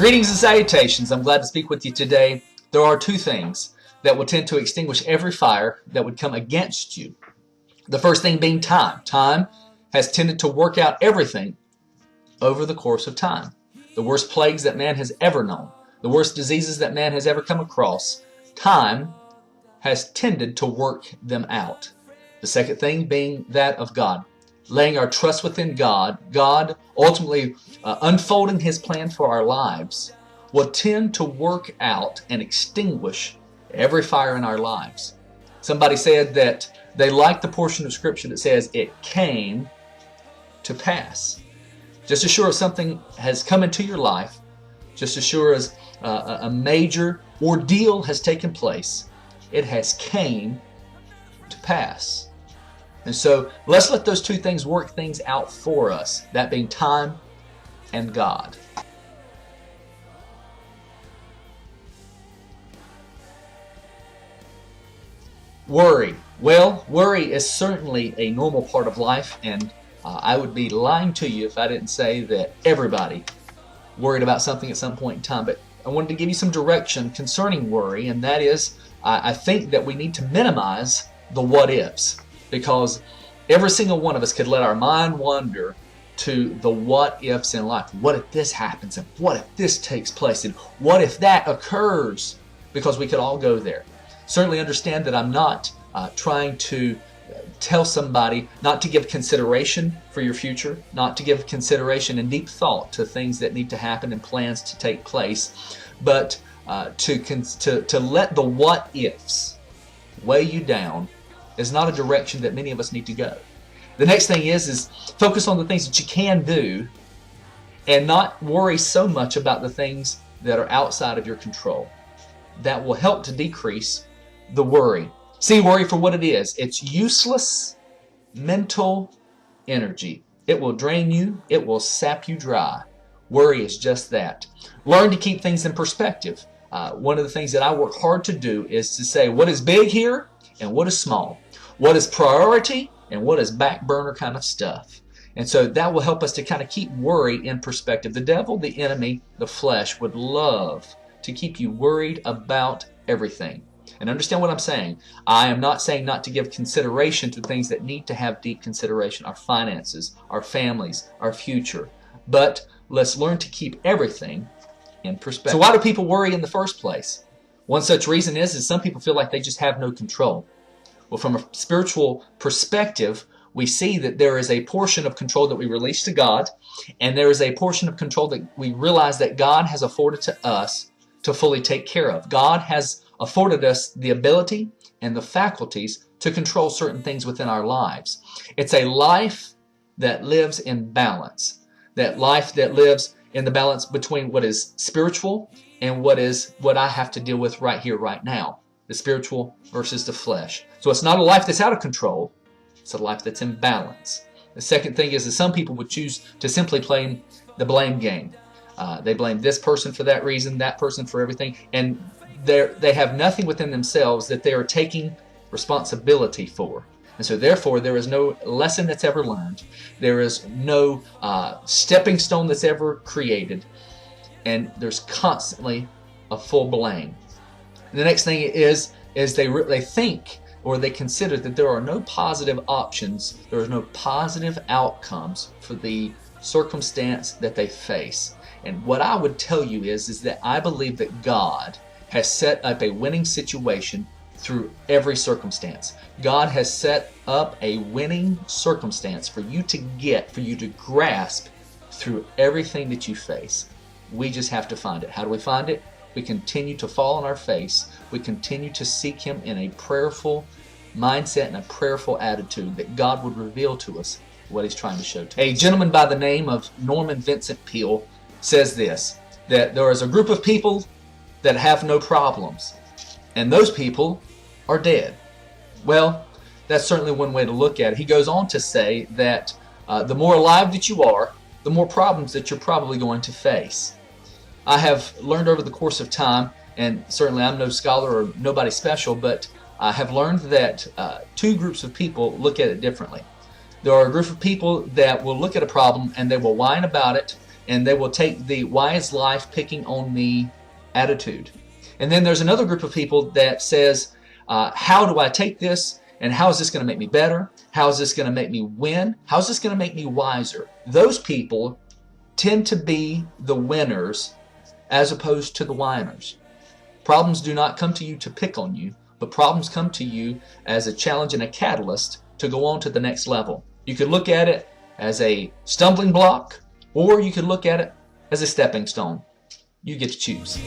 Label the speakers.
Speaker 1: Greetings and salutations. I'm glad to speak with you today. There are two things that will tend to extinguish every fire that would come against you. The first thing being time. Time has tended to work out everything over the course of time. The worst plagues that man has ever known, the worst diseases that man has ever come across, time has tended to work them out. The second thing being that of God. Laying our trust within God, God ultimately unfolding His plan for our lives, will tend to work out and extinguish every fire in our lives. Somebody said that they liked the portion of Scripture that says, it came to pass. Just as sure as something has come into your life, just as sure as a major ordeal has taken place, it has came to pass. And so let's let those two things work things out for us, that being time and God. Worry. Well, worry is certainly a normal part of life, and I would be lying to you if I didn't say that everybody worried about something at some point in time. But I wanted to give you some direction concerning worry, and that is, I think that we need to minimize the what-ifs. Because every single one of us could let our mind wander to the what-ifs in life. What if this happens? And what if this takes place? And what if that occurs? Because we could all go there. Certainly understand that I'm not trying to tell somebody not to give consideration for your future, not to give consideration and deep thought to things that need to happen and plans to take place, but to let the what-ifs weigh you down is not a direction that many of us need to go. The next thing is focus on the things that you can do and not worry so much about the things that are outside of your control. That will help to decrease the worry. See worry for what it is. It's useless mental energy. It will drain you. It will sap you dry. Worry is just that. Learn to keep things in perspective. One of the things that I work hard to do is to say what is big here and what is small. What is priority and what is back burner kind of stuff. And so that will help us to kind of keep worry in perspective. The devil, the enemy, the flesh would love to keep you worried about everything. And understand what I'm saying. I am not saying not to give consideration to things that need to have deep consideration. Our finances, our families, our future. But let's learn to keep everything in perspective. So why do people worry in the first place? One such reason is some people feel like they just have no control. Well, from a spiritual perspective, we see that there is a portion of control that we release to God, and there is a portion of control that we realize that God has afforded to us to fully take care of. God has afforded us the ability and the faculties to control certain things within our lives. It's a life that lives in balance, that life that lives in the balance between what is spiritual and what I have to deal with right here, right now. The spiritual versus the flesh. So it's not a life that's out of control. It's a life that's in balance. The second thing is that some people would choose to simply play the blame game. They blame this person for that reason, that person for everything, and they have nothing within themselves that they are taking responsibility for. And so therefore there is no lesson that's ever learned. There is no stepping stone that's ever created. And there's constantly a full blame. The next thing is they think or they consider that there are no positive options, there are no positive outcomes for the circumstance that they face. And what I would tell you is that I believe that God has set up a winning situation through every circumstance. God has set up a winning circumstance for you to grasp through everything that you face. We just have to find it. How do we find it? We continue to fall on our face. We continue to seek Him in a prayerful mindset and a prayerful attitude that God would reveal to us what He's trying to show to us. A gentleman by the name of Norman Vincent Peale says this, that there is a group of people that have no problems, and those people are dead. Well, that's certainly one way to look at it. He goes on to say that the more alive that you are, the more problems that you're probably going to face. I have learned over the course of time, and certainly I'm no scholar or nobody special, but I have learned that two groups of people look at it differently. There are a group of people that will look at a problem and they will whine about it. and they will take the why is life picking on me attitude. And then there's another group of people that says, how do I take this, and how is this going to make me better? How is this going to make me win? How is this going to make me wiser? Those people tend to be the winners as opposed to the whiners. Problems do not come to you to pick on you, but problems come to you as a challenge and a catalyst to go on to the next level. You could look at it as a stumbling block, or you could look at it as a stepping stone. You get to choose.